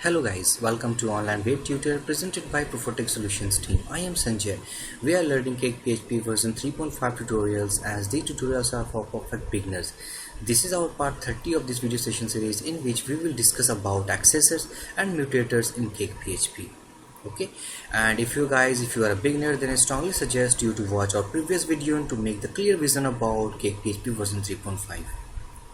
Hello guys, welcome to online web tutor presented by Profotech Solutions team. I am Sanjay. We are learning Cake PHP version 3.5 tutorials as these tutorials are for perfect beginners. This is our part 30 of this video session series in which we will discuss about accessors and mutators in Cake PHP. Okay, and if you are a beginner, then I strongly suggest you to watch our previous video to make the clear vision about Cake PHP version 3.5.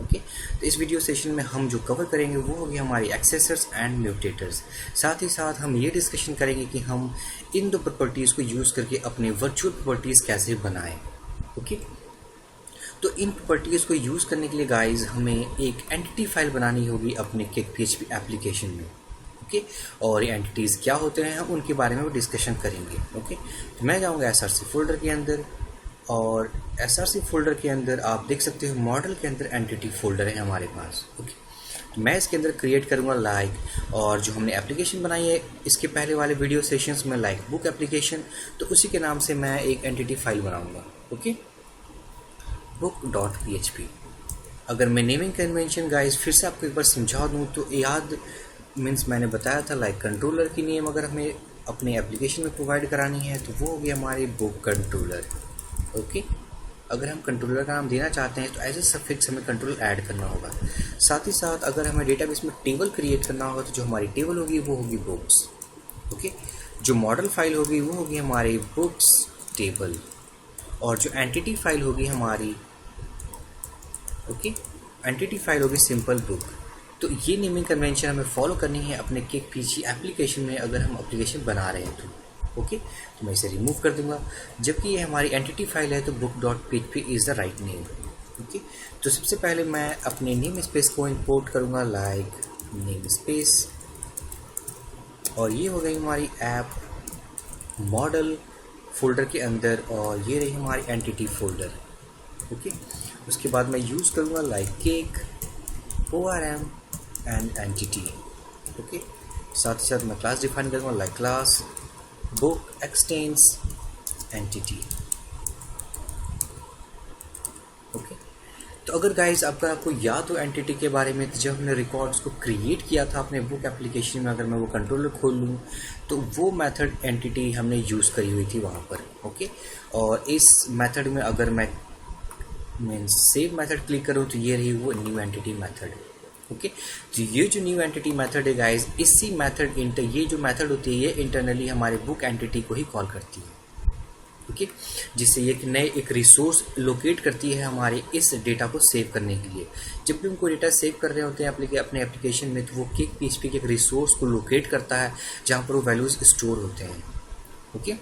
Okay तो इस video session में हम जो cover करेंगे वो होगी हमारी accessors and म्यूटेटर्स। साथ ही साथ हम ये डिस्कशन करेंगे कि हम इन दो प्रॉपर्टीज़ को यूज़ करके अपने वर्चुअल प्रॉपर्टीज़ कैसे बनाएं। ओके तो इन प्रॉपर्टीज़ को यूज़ करने के लिए गाइस हमें एक एंटिटी फाइल बनानी होगी अपने केक पीएचपी एप्लीकेशन में। ओके और ये एंटिटीज़ क्या होते हैं हम उनके बारे में भी डिस्कशन करेंगे। ओके तो मैं जाऊँगा एसआरसी फोल्डर के अंदर और एसआरसी फोल्डर के अंदर आप देख सकते हो मॉडल के अंदर एंटिटी फोल्डर है हमारे पास। ओके तो मैं इसके अंदर क्रिएट करूँगा लाइक और जो हमने एप्लीकेशन बनाई है इसके पहले वाले वीडियो सेशंस में लाइक बुक एप्लीकेशन, तो उसी के नाम से मैं एक एंटिटी फाइल बनाऊँगा। Okay book.php। अगर मैं नेमिंग कन्वेंशन गाइस फिर से आपको एक बार समझा दूँ तो याद मीन्स मैंने बताया था लाइक कंट्रोलर की नेम अगर हमें अपने एप्लीकेशन में प्रोवाइड करानी है तो वो होगी हमारी बुक कंट्रोलर। ओके अगर हम कंट्रोलर का नाम देना चाहते हैं तो एज ए सफिक्स हमें कंट्रोल ऐड करना होगा। साथ ही साथ अगर हमें डेटाबेस में टेबल क्रिएट करना होगा तो जो हमारी टेबल होगी वो होगी बुक्स। ओके जो मॉडल फाइल होगी वो होगी हमारी बुक्स टेबल और जो एंटिटी फाइल होगी हमारी एंटिटी फाइल होगी सिंपल बुक। तो ये नेमिंग कन्वेंशन हमें फॉलो करनी है अपने केक पीएचपी एप्लीकेशन में अगर हम एप्लीकेशन बना रहे हैं तो। ओके तो मैं इसे रिमूव कर दूंगा। जबकि ये हमारी एंटिटी फाइल है तो book.php is the write name. Okay तो सबसे पहले मैं अपने नेम स्पेस को इंपोर्ट करूंगा लाइक नेम स्पेस और ये हो गई हमारी ऐप मॉडल फोल्डर के अंदर और ये रही हमारी एंटिटी फोल्डर। ओके उसके बाद मैं यूज़ करूंगा like cake ORM and entity. Okay साथ ही साथ मैं क्लास डिफाइन करूंगा like class book extends entity। Okay तो अगर गाइस आपको याद हो एंटिटी के बारे में तो जब हमने रिकॉर्ड्स को क्रिएट किया था अपने बुक एप्लीकेशन में, अगर मैं वो कंट्रोलर खोल लूँ तो वो मेथड एंटिटी हमने यूज़ करी हुई थी वहाँ पर। ओके और इस मेथड में अगर मैं सेव मेथड क्लिक करूँ तो ये रही वो न्यू एंटिटी मेथड। ओके तो ये जो न्यू एंटिटी मेथड है गाइस इसी मेथड ये जो मेथड होती है ये इंटरनली हमारे बुक एंटिटी को ही कॉल करती है। ओके जिससे ये नए एक रिसोर्स लोकेट करती है हमारे इस डेटा को सेव करने के लिए। जब भी हम कोई डेटा सेव कर रहे होते हैं अपने एप्लीकेशन में तो वो केक पीएचपी के एक रिसोर्स को लोकेट करता है जहाँ पर वो वैल्यूज़ स्टोर होते हैं। ओके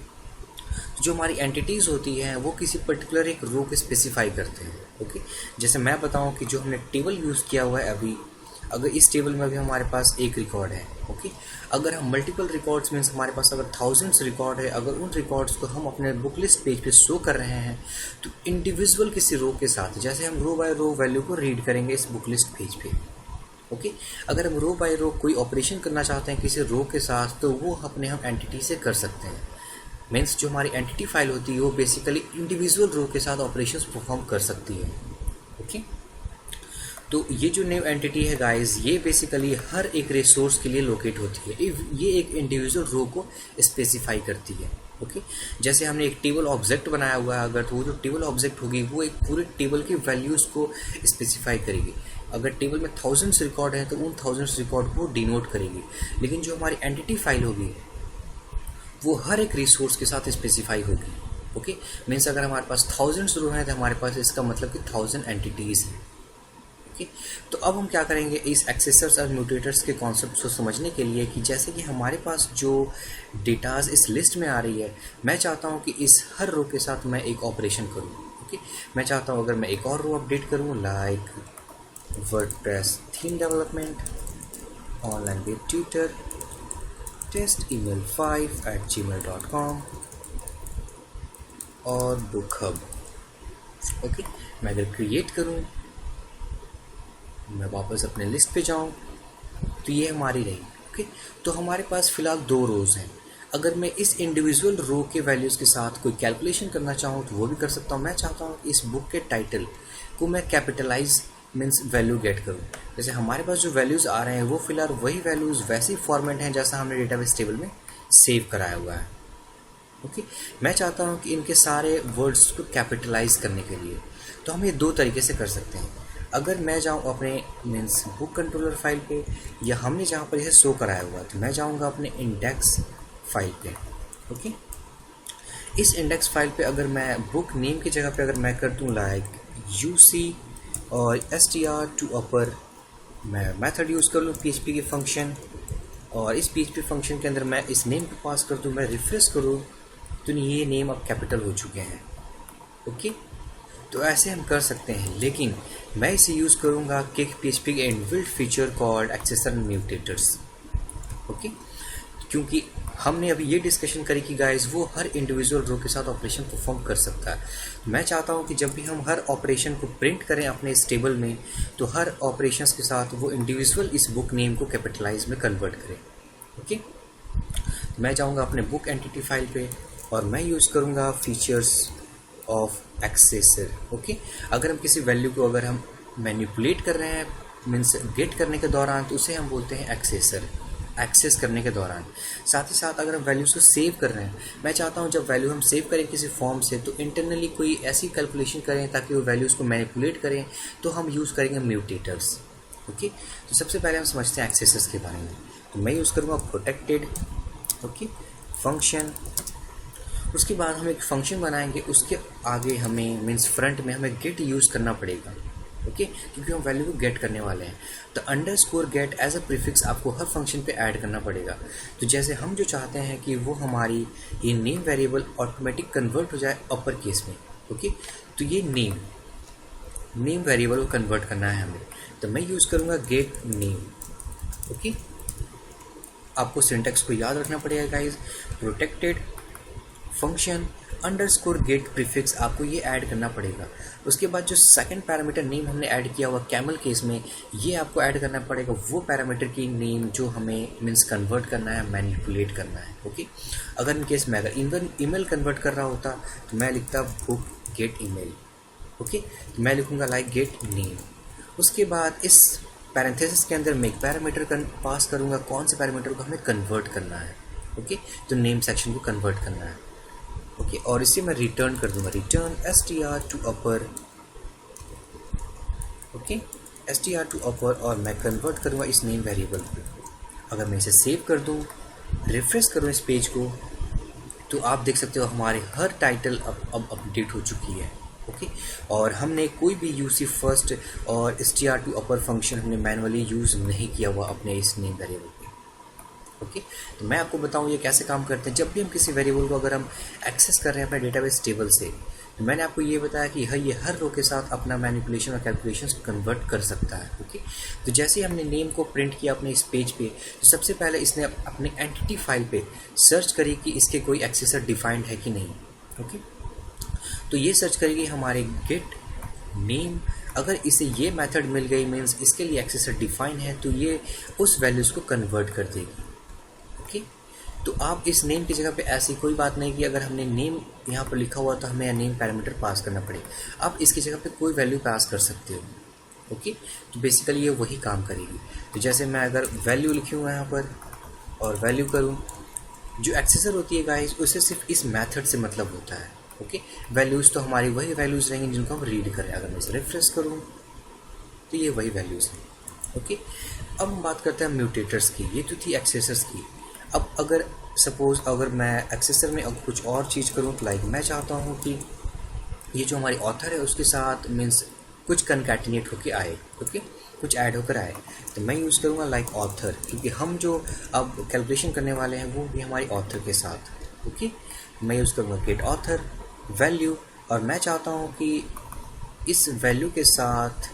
जो हमारी एंटिटीज़ होती हैं वो किसी पर्टिकुलर एक रो को स्पेसिफाई करते हैं। ओके जैसे मैं बताऊँ कि जो हमने टेबल यूज़ किया हुआ है अभी, अगर इस टेबल में अभी हमारे पास एक रिकॉर्ड है। ओके अगर हम मल्टीपल रिकॉर्ड्स मीन्स हमारे पास अगर थाउजेंड्स रिकॉर्ड है, अगर उन रिकॉर्ड्स को हम अपने बुक लिस्ट पेज पे शो कर रहे हैं तो इंडिविजुअल किसी रो के साथ जैसे हम रो बाय रो वैल्यू को रीड करेंगे इस बुक लिस्ट पेज पे। ओके अगर हम रो बाय रो कोई ऑपरेशन करना चाहते हैं किसी रो के साथ तो वो अपने हम एंटिटी से कर सकते हैं। मीन्स जो हमारी एंटिटी फाइल होती है वो बेसिकली इंडिविजुअल रो के साथ ऑपरेशंस परफॉर्म कर सकती है। ओके तो ये जो न्यू एंटिटी है गाइस ये बेसिकली हर एक रिसोर्स के लिए लोकेट होती है। ये एक इंडिविजुअल रो को स्पेसिफाई करती है। ओके जैसे हमने एक टेबल ऑब्जेक्ट बनाया हुआ है अगर तो वो जो टेबल ऑब्जेक्ट होगी वो एक पूरे टेबल की वैल्यूज़ को स्पेसिफाई करेगी। अगर टेबल में थाउजेंड्स रिकॉर्ड है तो उन थाउजेंड्स रिकॉर्ड को डिनोट करेगी। लेकिन जो हमारी एंटिटी फाइल होगी वो हर एक रिसोर्स के साथ स्पेसिफाई होगी। ओके मीन्स अगर हमारे पास थाउजेंड्स रो हैं तो हमारे पास इसका मतलब कि 1000 एंटिटीज़ हैं। ओके तो अब हम क्या करेंगे इस एक्सेसर्स और म्यूटेटर्स के कॉन्सेप्ट को समझने के लिए कि जैसे कि हमारे पास जो डेटाज इस लिस्ट में आ रही है मैं चाहता हूँ कि इस हर रो के साथ मैं एक ऑपरेशन करूँ। ओके मैं चाहता हूँ अगर मैं एक और रो अपडेट करूँ like WordPress theme development online web tutor test email 5@gmail.com और बुक हब। ओके मैं अगर क्रिएट करूँ मैं वापस अपने लिस्ट पे जाऊँ तो ये हमारी रही। ओके तो हमारे पास फ़िलहाल 2 रोज़ हैं। अगर मैं इस इंडिविजुअल रो के वैल्यूज़ के साथ कोई कैलकुलेशन करना चाहूँ तो वो भी कर सकता हूँ। मैं चाहता हूँ इस बुक के टाइटल को मैं कैपिटलाइज मीन्स वैल्यू गेट करूँ जैसे हमारे पास जो वैल्यूज़ आ रहे हैं वो फिलहाल वही वैल्यूज़ वैसे ही फॉर्मेट हैं जैसा हमने डेटाबेस टेबल में सेव कराया हुआ है। ओके, मैं चाहता हूँ कि इनके सारे वर्ड्स को कैपिटलाइज करने के लिए तो हम ये दो तरीके से कर सकते हैं। अगर मैं जाऊँ अपने मीन्स बुक कंट्रोलर फाइल पे, या हमने जहाँ पर इसे शो कराया हुआ तो मैं जाऊँगा अपने इंडेक्स फाइल पे। ओके, इस इंडेक्स फाइल पे अगर मैं बुक नेम की जगह पे अगर मैं कर दूँ लाइक UC और str टू अपर, मैं मेथड यूज़ कर लूँ PHP के फंक्शन, और इस PHP फंक्शन के अंदर मैं इस नेम को पास कर दूँ, मैं रिफ्रेश करूँ तो ये नेम अब कैपिटल हो चुके हैं। ओके, तो ऐसे हम कर सकते हैं, लेकिन मैं इसे यूज़ करूँगा किक PHP के इनबिल्ट फीचर कॉल्ड एक्सेसर म्यूटेटर्स। ओके, क्योंकि हमने अभी ये डिस्कशन करी कि गाइस वो हर इंडिविजुअल रो के साथ ऑपरेशन परफॉर्म कर सकता है। मैं चाहता हूँ कि जब भी हम हर ऑपरेशन को प्रिंट करें अपने इस टेबल में, तो हर ऑपरेशंस के साथ वो इंडिविजुअल इस बुक नेम को कैपिटलाइज में कन्वर्ट करें। ओके, मैं जाऊँगा अपने बुक एंटिटी फाइल पे और मैं यूज़ करूँगा फीचर्स ऑफ एक्सेसर। ओके, अगर हम किसी वैल्यू को अगर हम मैनिपुलेट कर रहे हैं मीन्स गेट करने के दौरान, तो उसे हम बोलते हैं एक्सेसर, एक्सेस करने के दौरान। साथ ही साथ अगर हम वैल्यूज़ को सेव कर रहे हैं, मैं चाहता हूं जब वैल्यू हम सेव करें किसी फॉर्म से तो इंटरनली कोई ऐसी कैलकुलेशन करें ताकि वो वैल्यूज़ को मैनिपुलेट करें, तो हम यूज़ करेंगे म्यूटेटर्स। ओके, तो सबसे पहले हम समझते हैं एक्सेसर्स के बारे में। तो मैं यूज़ करूँगा प्रोटेक्टेड ओके फंक्शन। उसके बाद हम एक फंक्शन बनाएंगे, उसके आगे हमें मीन्स फ्रंट में हमें गेट यूज़ करना पड़ेगा। ओके, क्योंकि हम वैल्यू को गेट करने वाले हैं, तो underscore get as a prefix आपको हर फंक्शन पे ऐड करना पड़ेगा। तो जैसे हम जो चाहते हैं कि वो हमारी ये नेम वेरिएबल ऑटोमेटिक कन्वर्ट हो जाए अपर केस में। ओके, तो ये नेम वेरिएबल को कन्वर्ट करना है हमें, तो मैं यूज़ करूँगा गेट नेम। ओके, आपको सिंटैक्स को याद रखना पड़ेगा guys, protected function underscore get prefix आपको ये ऐड करना पड़ेगा। उसके बाद जो सेकंड पैरामीटर नेम हमने ऐड किया हुआ कैमल केस में, ये आपको ऐड करना पड़ेगा वो पैरामीटर की नेम जो हमें मीन्स कन्वर्ट करना है, मैनिपुलेट करना है। ओके, अगर इन केस में अगर इवन ईमेल कन्वर्ट कर रहा होता तो मैं लिखता बुक गेट ईमेल। ओके, तो मैं लिखूँगा लाइक गेट नेम। उसके बाद इस पैरेंथेसिस के अंदर मैं एक पैरामीटर पास करूँगा, कौन से पैरामीटर को हमें कन्वर्ट करना है। ओके, तो नेम सेक्शन को कन्वर्ट करना है। ओके, और इसे मैं रिटर्न कर दूंगा, return str to upper. Okay, str to upper, और मैं कन्वर्ट करूंगा इस नेम वेरिएबल को। अगर मैं इसे सेव कर दूं, रिफ्रेश करूं इस पेज को, तो आप देख सकते हो हमारे हर टाइटल अब अपडेट हो चुकी है। ओके, और हमने कोई भी यूसी फर्स्ट और str टू अपर फंक्शन हमने मैनुअली यूज़ नहीं किया हुआ अपने इस नेम वेरिएबल पे। ओके, तो मैं आपको बताऊं ये कैसे काम करते हैं। जब भी हम किसी वेरिएबल को अगर हम एक्सेस कर रहे हैं अपने डेटाबेस टेबल से, तो मैंने आपको ये बताया कि ये हर रो के साथ अपना मैनिपुलेशन और कैलकुलेशंस कन्वर्ट कर सकता है। ओके, तो जैसे ही हमने नेम को प्रिंट किया अपने इस पेज पे, तो सबसे पहले इसने अपने एंटिटी फाइल पे सर्च करी कि इसके कोई एक्सेसर डिफाइंड है कि नहीं। ओके, तो ये सर्च करेगी हमारे गेट नेम, अगर इसे ये मेथड मिल गई मीन्स इसके लिए एक्सेसर डिफाइन है, तो ये उस वैल्यूज़ को कन्वर्ट कर देगी। ओके, तो आप इस नेम की जगह पे ऐसी कोई बात नहीं कि अगर हमने नेम यहाँ पर लिखा हुआ तो हमें नेम पैरामीटर पास करना पड़े, आप इसकी जगह पे कोई वैल्यू पास कर सकते हो। ओके, तो बेसिकली ये वही काम करेगी। तो जैसे मैं अगर वैल्यू लिखूँगा यहाँ पर और वैल्यू करूँ, जो एक्सेसर होती है गाइस उससे सिर्फ इस मेथड से मतलब होता है। ओके, वैल्यूज़ तो हमारी वही वैल्यूज़ रहेंगी जिनको हम रीड करें। अगर मैं इसे रिफ्रेश करूँ तो ये वही वैल्यूज़ हैं। ओके, अब हम बात करते हैं म्यूटेटर्स की। ये तो थी एक्सेसर्स की। अब अगर सपोज़ अगर मैं एक्सेसर में अब कुछ और चीज़ करूँ, तो लाइक मैं चाहता हूँ कि ये जो हमारी ऑथर है उसके साथ मीन्स कुछ कनकैटिनेट होके आए। ओके, कुछ ऐड होकर आए, तो मैं यूज़ करूँगा लाइक ऑथर, क्योंकि हम जो अब कैलकुलेशन करने वाले हैं वो भी हमारी ऑथर के साथ। ओके, मैं यूज़ करूँगा गेट ऑथर वैल्यू, और मैं चाहता हूँ कि इस वैल्यू के साथ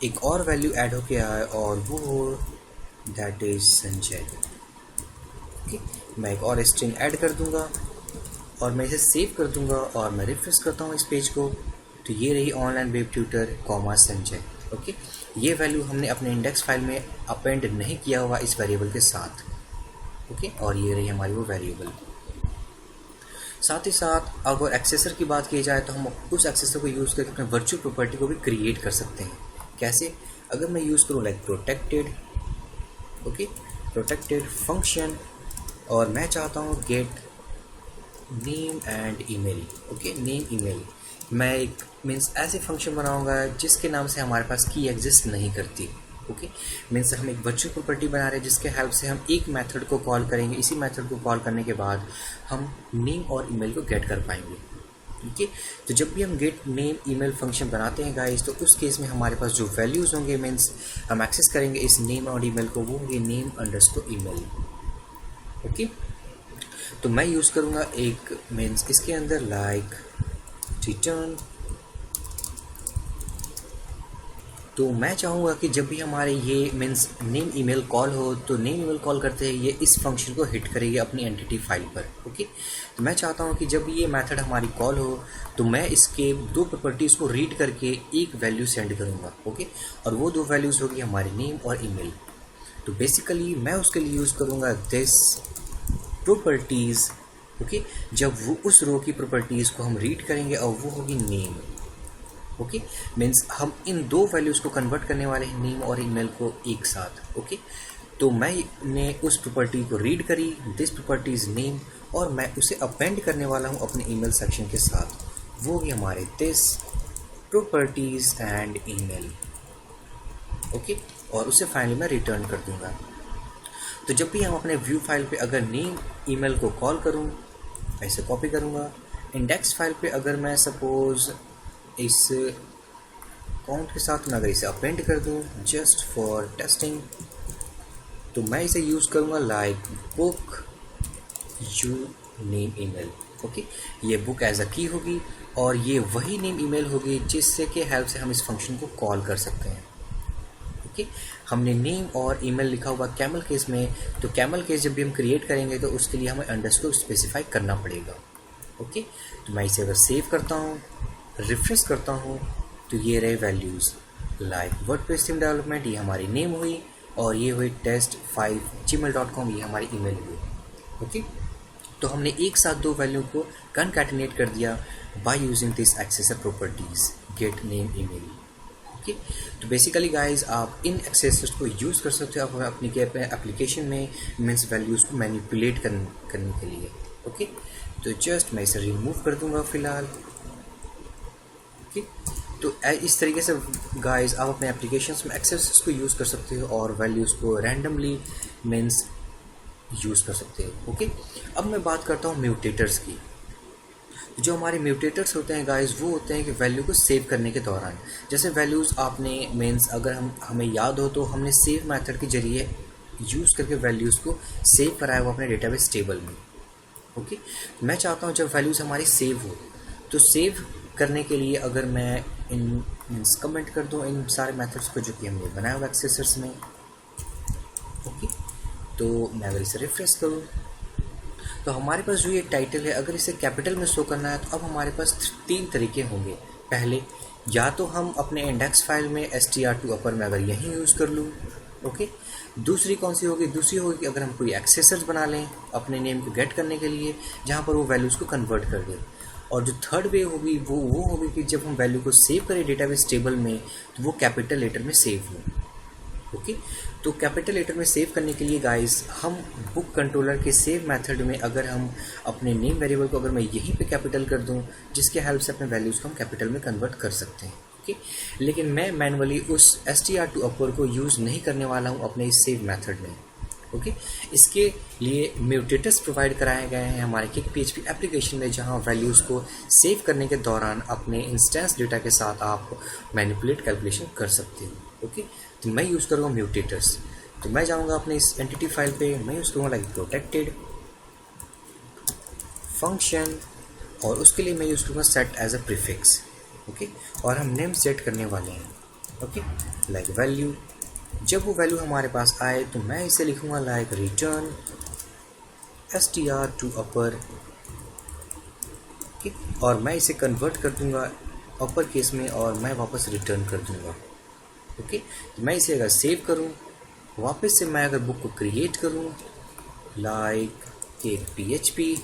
एक और वैल्यू ऐड होके आए और वो हो दैट इज संजय। ओके, मैं एक और स्ट्रिंग ऐड कर दूंगा और मैं इसे सेव कर दूंगा और मैं रिफ्रेश करता हूँ इस पेज को, तो ये रही online web tutor comma Sanjay. Okay, ये वैल्यू हमने अपने इंडेक्स फाइल में अपेंड नहीं किया हुआ इस वेरिएबल के साथ। ओके, और ये रही हमारी वो वेरिएबल। साथ ही साथ अगर एक्सेसर की बात की जाए तो हम उस एक्सेसर को यूज़ करके अपने वर्चुअल प्रॉपर्टी को भी क्रिएट कर सकते हैं। कैसे? अगर मैं यूज़ करूँ like protected, okay, protected function, और मैं चाहता हूँ gate name and email, okay, name email, मैं एक मीन्स ऐसे फंक्शन बनाऊंगा जिसके नाम से हमारे पास की एग्जिस्ट नहीं करती, ओके, मीन्स हम एक वर्चुअल प्रॉपर्टी बना रहे हैं जिसके हेल्प से हम एक मेथड को कॉल करेंगे, इसी मेथड को कॉल करने के बाद हम नेम और ईमेल को गेट कर पाएंगे, ठीक है। तो जब भी हम गेट नेम ईमेल फंक्शन बनाते हैं गाइस, तो उस केस में हमारे पास जो वैल्यूज़ होंगे मीन्स हम एक्सेस करेंगे इस नेम और ईमेल को, वो होंगे नेम अंडरस्कोर ईमेल, ओके। तो मैं यूज़ करूँगा एक मीन्स इसके अंदर लाइक रिटर्न, तो मैं चाहूँगा कि जब भी हमारे ये मीन्स नेम ईमेल कॉल हो, तो नेम ईमेल कॉल करते हैं ये इस फंक्शन को हिट करेगी अपनी एंटिटी फाइल पर, ओके। तो मैं चाहता हूँ कि जब ये मेथड हमारी कॉल हो तो मैं इसके दो प्रॉपर्टीज़ को रीड करके एक वैल्यू सेंड करूँगा, ओके, और वो दो वैल्यूज़ होगी हमारी नेम और ईमेल। तो बेसिकली मैं उसके लिए यूज़ करूँगा दिस प्रॉपर्टीज़, ओके, जब वो उस रो की प्रॉपर्टीज़ को हम रीड करेंगे और वो होगी नेम, ओके, मीन्स हम इन दो वैल्यूज़ को कन्वर्ट करने वाले हैं नेम और ईमेल को एक साथ, ओके। तो मैंने उस प्रॉपर्टी को रीड करी दिस प्रॉपर्टीज नेम, और मैं उसे अपेंड करने वाला हूँ अपने ईमेल सेक्शन के साथ, वो भी हमारे this properties and email, okay, और उसे फाइनली मैं रिटर्न कर दूंगा। तो जब भी हम अपने व्यू फाइल पे अगर नेम ईमेल को कॉल करूँ, ऐसे कॉपी करूँगा, इंडेक्स फाइल पे अगर मैं सपोज इस काउंट के साथ मैं अगर इसे अपेंड कर दूँ जस्ट फॉर टेस्टिंग, तो मैं इसे यूज़ करूँगा like book you name email, okay. ये बुक एज अ की होगी और ये वही नेम ईमेल होगी जिससे के हेल्प से हम इस फंक्शन को कॉल कर सकते हैं, ओके। हमने नेम और ईमेल लिखा हुआ कैमल केस में, तो कैमल केस जब भी हम क्रिएट करेंगे तो उसके लिए हमें अंडरस्कोर स्पेसिफाई करना पड़ेगा, ओके। तो मैं इसे अगर सेव करता हूँ, रिफ्रेश करता हूँ, तो ये रहे values like WordPress theme development, ये हमारी नेम हुई, और ये हुई test5@gmail.com, ये हमारी ईमेल हुई, ओके। तो हमने एक साथ दो वैल्यू को कनकैटिनेट कर दिया by using this एक्सेसर properties gate name email, okay. तो बेसिकली गाइज आप इन एक्सेसर्स को यूज़ कर सकते हो आप अपनी एप्लीकेशन में मीन्स वैल्यूज़ को मैनिपुलेट करने के लिए, ओके। तो जस्ट मैं इसे रिमूव कर दूंगा फ़िलहाल, ओके। तो इस तरीके से गाइस आप अपने एप्लीकेशंस में एक्सेसर्स को यूज़ कर सकते हो और वैल्यूज़ को रैंडमली मीन्स यूज़ कर सकते हो, ओके। अब मैं बात करता हूँ म्यूटेटर्स की। जो हमारे म्यूटेटर्स होते हैं गाइस, वो होते हैं कि वैल्यू को सेव करने के दौरान, जैसे वैल्यूज़ आपने मीन्स अगर हमें याद हो तो हमने सेव मेथड के जरिए यूज़ करके वैल्यूज़ को सेव कराया हुआ अपने डेटाबेस टेबल में, ओके। मैं चाहता हूँ जब वैल्यूज़ हमारी सेव हो, तो सेव करने के लिए अगर मैं इन मीन्स कमेंट कर दूँ इन सारे मेथड्स को जो कि हमने बनाया हुआ एक्सेसर्स में, ओके। तो मैं अगर इसे रिफ्रेश करूँ तो हमारे पास जो ये टाइटल है, अगर इसे कैपिटल में शो करना है तो अब हमारे पास तीन तरीके होंगे। पहले, या तो हम अपने इंडेक्स फाइल में str2 अपर में अगर यहीं यूज़ कर लूँ, ओके। दूसरी कौन सी होगी? दूसरी होगी अगर हम कोई एक्सेसर्स बना लें अपने नेम को गेट करने के लिए, जहाँ पर वो वैल्यूज़ को कन्वर्ट कर दें। और जो थर्ड वे होगी वो होगी कि जब हम वैल्यू को सेव करें डेटाबेस टेबल में, तो वो कैपिटल लेटर में सेव हो, ओके। तो कैपिटल लेटर में सेव करने के लिए गाइस, हम बुक कंट्रोलर के सेव मेथड में अगर हम अपने नेम वेरिएबल को अगर मैं यहीं पे कैपिटल कर दूं, जिसके हेल्प से अपने वैल्यूज़ को हम कैपिटल में कन्वर्ट कर सकते हैं, ओके। लेकिन मैं मैनुअली उस str2 अपर को यूज़ नहीं करने वाला हूँ अपने इस सेव मेथड में, ओके। इसके लिए म्यूटेटर्स प्रोवाइड कराए गए हैं हमारे किक PHP एप्लीकेशन में, जहाँ वैल्यूज़ को सेव करने के दौरान अपने इंस्टेंस डेटा के साथ आप मैनिपुलेट कैलकुलेशन कर सकते हो, ओके। तो मैं यूज़ करूँगा म्यूटेटर्स। तो मैं जाऊँगा अपने इस एंटिटी फाइल पे, मैं यूज़ करूँगा लाइक प्रोटेक्टेड फंक्शन, और उसके लिए मैं यूज़ करूँगा set as a prefix, okay. और हम नेम सेट करने वाले हैं, ओके, लाइक वैल्यू। जब वो वैल्यू हमारे पास आए तो मैं इसे लिखूँगा लाइक रिटर्न str2 अपर, ओके। और मैं इसे कन्वर्ट कर दूँगा अपर केस में और मैं वापस रिटर्न कर दूँगा, ओके। तो मैं इसे अगर सेव करूँ, वापस से मैं अगर बुक को क्रिएट करूँ लाइक एक PHP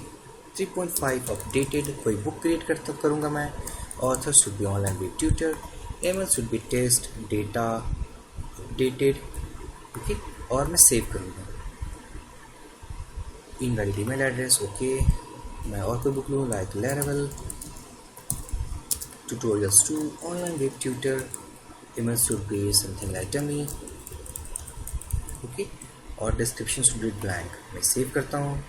3.5 अपडेटेड कोई बुक क्रिएट करूँगा मैं। Author should be online with tutor, ML should be test data updated, okay, और मैं सेव करूँगा। Invalid email address, okay. मैं और कोई बुक लूँ, like Laravel tutorials 2 online web tutor, email should be something like dummy, okay, और description should be blank. मैं save करता हूँ।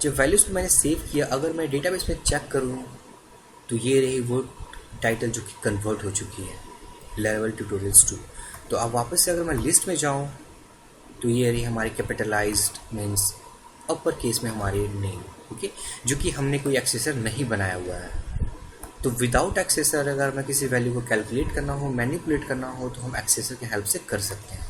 जो वैल्यूज़ को मैंने सेव किया, अगर मैं डेटाबेस में चेक करूँ तो ये रही वो टाइटल जो कि कन्वर्ट हो चुकी है, Laravel tutorials 2। तो अब वापस से अगर मैं लिस्ट में जाऊँ तो ये रही हमारी कैपिटलाइज्ड मीन्स अपर केस में हमारी नेम, ओके, जो कि हमने कोई एक्सेसर नहीं बनाया हुआ है। तो विदाउट एक्सेसर अगर मैं किसी वैल्यू को कैलकुलेट करना हो, मैनिपुलेट करना हो, तो हम एक्सेसर की हेल्प से कर सकते हैं,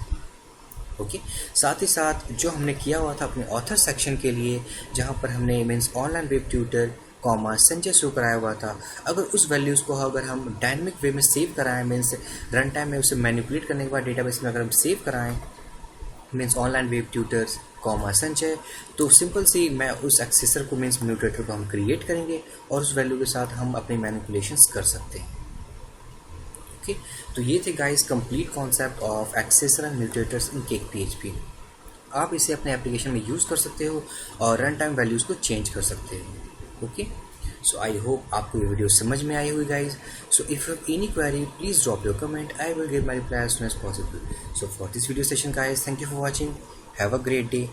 ओके। साथ ही साथ जो हमने किया हुआ था अपने ऑथर सेक्शन के लिए, जहाँ पर हमने means online web tutor comma Sanjay show कराया हुआ था, अगर उस वैल्यूज़ को अगर हम डायनेमिक वे में सेव कराएं, मीन्स रन टाइम में उसे मैनिपुलेट करने के बाद डेटाबेस में अगर हम सेव कराएं means online web tutors comma Sanjay, तो सिंपल सी मैं उस एक्सेसर को मीन्स म्यूटेटर को हम क्रिएट करेंगे और उस वैल्यू के साथ हम अपने मैनिपुलेशंस कर सकते हैं, ओके। तो ये थे guys complete concept of accessor and mutators in cake PHP। आप इसे अपने एप्लीकेशन में यूज़ कर सकते हो और रन टाइम वैल्यूज़ को चेंज कर सकते हो, ओके। सो आई होप आपको ये वीडियो समझ में आई हुई guys. So if you have any query please drop your comment, I will give my reply as soon as possible. So for this video session guys, thank you for watching, have a great day.